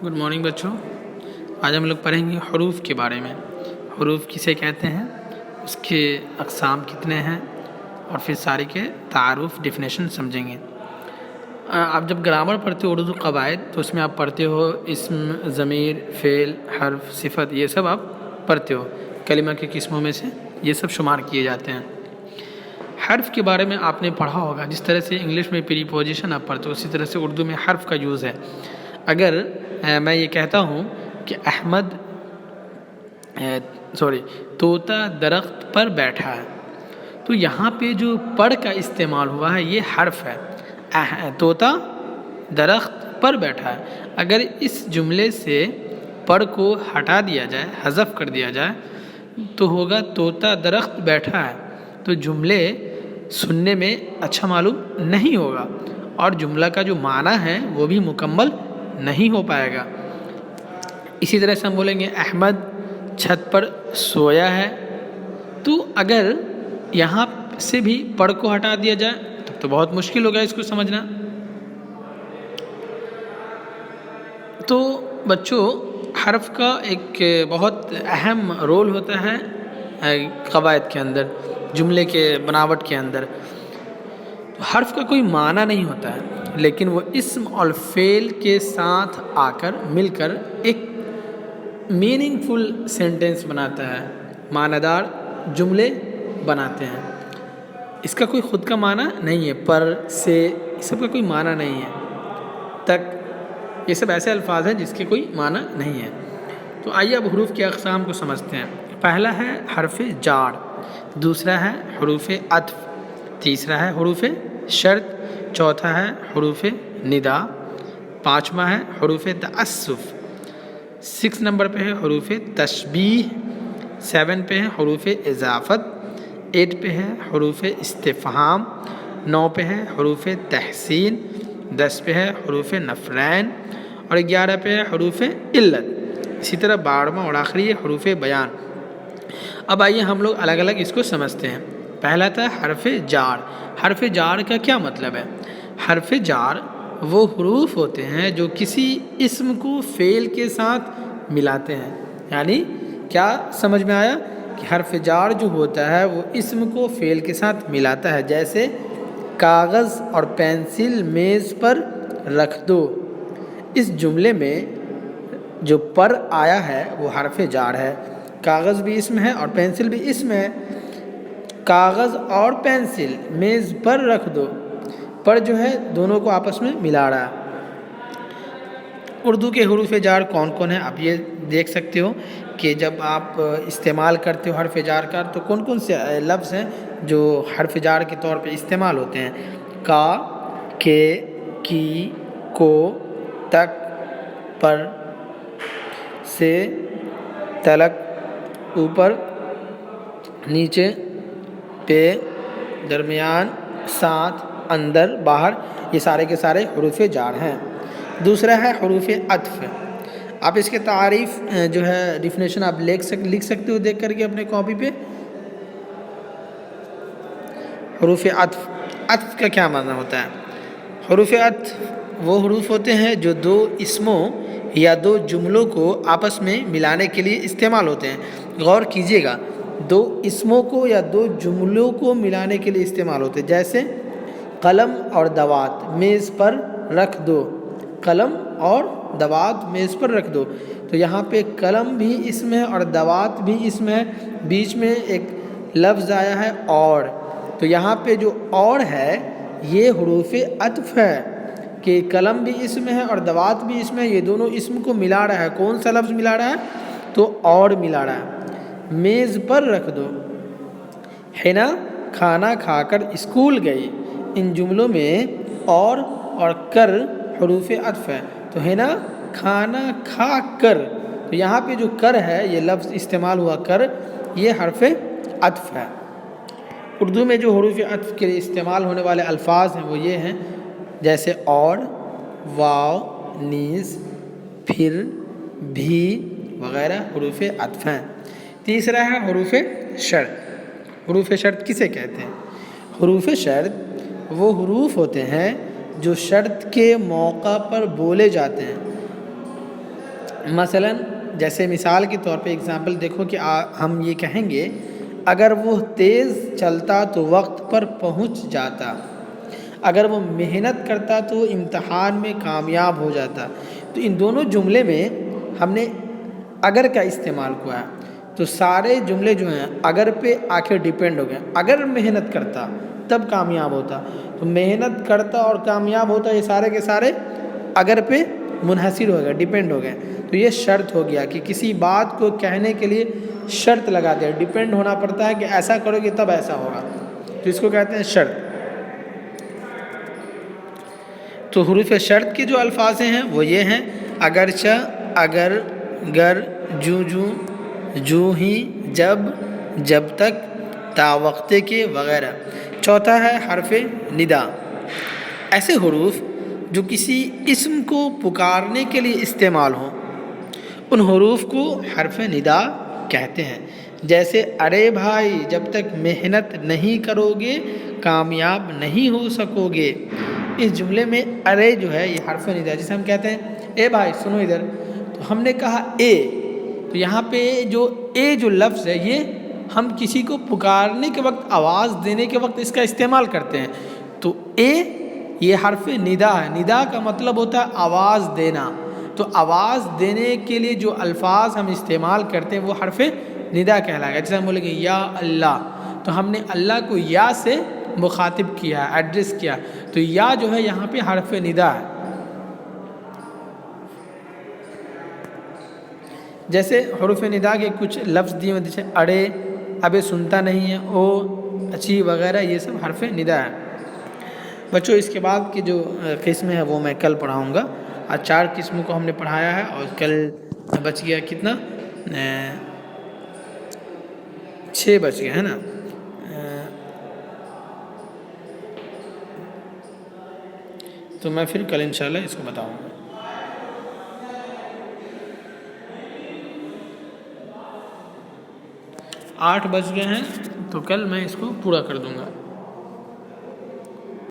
Good morning बच्चों। आज हम लोग पढ़ेंगे हरूफ के बारे में। हरूफ किसे कहते हैं, उसके अक़साम कितने हैं और फिर सारे के तारुफ डेफिनेशन समझेंगे। आप जब ग्रामर पढ़ते हो उर्दू क़वायद तो उसमें आप पढ़ते हो इस्म, ज़मीर, फ़ेल, हर्फ, सिफ़त, ये सब आप पढ़ते हो। कलिमा के किस्मों में से ये सब शुमार किए जाते हैं। हर्फ के बारे में आपने पढ़ा होगा। जिस तरह से इंग्लिश में प्रीपोजिशन आप पढ़ते हो उसी तरह से उर्दू में हर्फ का यूज़ है। अगर मैं ये कहता हूँ कि तोता दरख्त पर बैठा है, तो यहाँ पे जो पर का इस्तेमाल हुआ है ये हर्फ है। तोता दरख्त पर बैठा है। अगर इस जुमले से पर को हटा दिया जाए, हज़फ कर दिया जाए, तो होगा तोता दरख्त बैठा है। तो जुमले सुनने में अच्छा मालूम नहीं होगा और जुमला का जो माना है वो भी मुकम्मल नहीं हो पाएगा। इसी तरह से हम बोलेंगे अहमद छत पर सोया है, तो अगर यहाँ से भी पढ़ को हटा दिया जाए तब तो बहुत मुश्किल होगा इसको समझना। तो बच्चों, हर्फ का एक बहुत अहम रोल होता है क़वायद के अंदर, जुमले के बनावट के अंदर। तो हर्फ का कोई माना नहीं होता है, लेकिन वो इस्म और फ़ेल के साथ आकर मिलकर एक मीनिंगफुल सेंटेंस बनाता है, मानादार जुमले बनाते हैं। इसका कोई ख़ुद का माना नहीं है, पर से इस सब का कोई माना नहीं है, तक ये सब ऐसे अल्फाज हैं जिसके कोई माना नहीं है। तो आइए अब हरूफ के अक़साम को समझते हैं। पहला है हर्फ जार, दूसरा है हरूफ अत्फ़, तीसरा है हरूफ शर्त, चौथा है हरूफ निदा, पाँचवा है हरूफ तअस्सुफ़, 6 नंबर पे है हरूफ तशबीह, 7 पे है हरूफ इज़ाफ़त, 8 पे है हरूफ इस्तिफ़हाम, 9 पे है हरूफ तहसीन, 10 पे है हरूफ नफ़रैन और 11 पे है हरूफ इल्लत। इसी तरह 12वां और आखिरी है हरूफ बयान। अब आइए हम लोग अलग अलग इसको समझते हैं। पहला था हर्फ जार। हर्फ जार का क्या मतलब है? हर्फ जार वो हरूफ होते हैं जो किसी इस्म को फ़ेल के साथ मिलाते हैं। यानी क्या समझ में आया कि हर्फ जार जो होता है वो इस्म को फ़ेल के साथ मिलाता है। जैसे कागज़ और पेंसिल मेज़ पर रख दो, इस जुमले में जो पर आया है वो हर्फ जार है। कागज़ भी इसम है और पेंसिल भी इसम है। कागज़ और पेंसिल मेज़ पर रख दो, पर जो है दोनों को आपस में मिला रहा है। उर्दू के हरूफ जार कौन कौन है आप ये देख सकते हो कि जब आप इस्तेमाल करते हो हर्फ जार का तो कौन कौन से लफ्ज़ हैं जो हर्फ जार के तौर पे इस्तेमाल होते हैं। का, के, की, को, तक, पर, से, तलक, ऊपर, नीचे, पे, दरमियान, साथ, अंदर, बाहर, ये सारे के सारे हरूफ जार हैं। दूसरा है हरूफ अत्फ़। आप इसके तारीफ़ जो है डिफिनेशन आप लिख सकते हो देख करके अपने कॉपी पे। हरूफ अत्फ़, अत्फ़ का क्या माना होता है? हरूफ अत्फ़ वो हरूफ होते हैं जो दो इस्मों या दो जुमलों को आपस में मिलाने के लिए इस्तेमाल होते हैं। गौर कीजिएगा, दो इस्मों को या दो जुमलों को मिलाने के लिए इस्तेमाल होते हैं। जैसे कलम और दवात मेज़ पर रख दो, कलम और दवात मेज़ पर रख दो। तो यहाँ पे कलम भी इसमें है और दवात भी इसमें है, बीच में एक लफ्ज़ आया है और। तो यहाँ पे जो और है ये हरूफ अत्फ़ है कि कलम भी इसमें है और दवात भी इसमें है, ये दोनों इसम को मिला रहा है। कौन सा लफ्ज़ मिला रहा है? तो और मिला रहा है। मेज़ पर रख दो, हिना खाना खाकर स्कूल गई। इन जुमलों में और कर हरूफ अत्फ़ है। तो हिना खाना खा कर, तो यहाँ पे जो कर है ये लफ्ज़ इस्तेमाल हुआ कर, ये हर्फ अत्फ़ है। उर्दू में जो हरूफ अत्फ़ के लिए इस्तेमाल होने वाले अल्फाज हैं वो ये हैं, जैसे और, वाव, नीस, फिर, भी वग़ैरह हरूफ अत्फ़ हैं। तीसरा है हरूफ शर्त। हरूफ शर्त किसे कहते हैं? हरूफ शर्त वो हरूफ होते हैं जो शर्त के मौका पर बोले जाते हैं। مثلاً جیسے مثال کے طور پہ اگزامپل دیکھو کہ ہم یہ کہیں گے اگر وہ تیز چلتا تو وقت پر پہنچ جاتا، اگر وہ محنت کرتا تو امتحان میں کامیاب ہو جاتا۔ تو ان دونوں جملے میں ہم نے اگر کا استعمال کیا ہے، تو سارے جملے جو ہیں اگر پہ آخر ڈیپینڈ ہو گئے۔ اگر محنت کرتا تب کامیاب ہوتا، تو محنت کرتا اور کامیاب ہوتا یہ سارے کے سارے اگر پہ منحصر ہو گئے، ڈیپینڈ ہو گئے۔ تو یہ شرط ہو گیا کہ کسی بات کو کہنے کے لیے شرط لگا دیا، ڈیپینڈ ہونا پڑتا ہے کہ ایسا کرو گے تب ایسا ہوگا، تو اس کو کہتے ہیں شرط۔ تو حروف شرط کے جو الفاظ ہیں وہ یہ ہیں اگرچہ، اگر، گر، جوں جوں، جوں ہی، جب، جب تک، تا وقتے کے وغیرہ۔ چوتھا ہے حرف ندا۔ ایسے حروف جو کسی اسم کو پکارنے کے لیے استعمال ہوں ان حروف کو حرف ندا کہتے ہیں۔ جیسے ارے بھائی جب تک محنت نہیں کرو گے کامیاب نہیں ہو سکو گے۔ اس جملے میں ارے جو ہے یہ حرف ندا ہے، جسے ہم کہتے ہیں اے بھائی سنو ادھر، تو ہم نے کہا اے، تو یہاں پہ جو اے جو لفظ ہے یہ ہم کسی کو پکارنے کے وقت، آواز دینے کے وقت اس کا استعمال کرتے ہیں۔ تو اے یہ حرف ندا ہے، ندا کا مطلب ہوتا ہے آواز دینا، تو آواز دینے کے لیے جو الفاظ ہم استعمال کرتے ہیں وہ حرف ندا کہلائے گا۔ جیسے ہم بولیں گے یا اللہ، تو ہم نے اللہ کو یا سے مخاطب کیا، ایڈریس کیا، تو یا جو ہے یہاں پہ حرف ندا ہے۔ جیسے حروف ندا کے کچھ لفظ دیے ہوئے، جیسے اڑے، ابے سنتا نہیں ہے، او، اچھی وغیرہ، یہ سب حرف ندا ہے۔ بچوں اس کے بعد کی جو قسم ہے وہ میں کل پڑھاؤں گا۔ آج 4 قسموں کو ہم نے پڑھایا ہے اور کل بچ گیا کتنا، 6 بچ گیا ہے نا۔ تو میں پھر کل انشاءاللہ اس کو بتاؤں گا۔ 8 بج گئے ہیں تو کل میں اس کو پورا کر دوں گا۔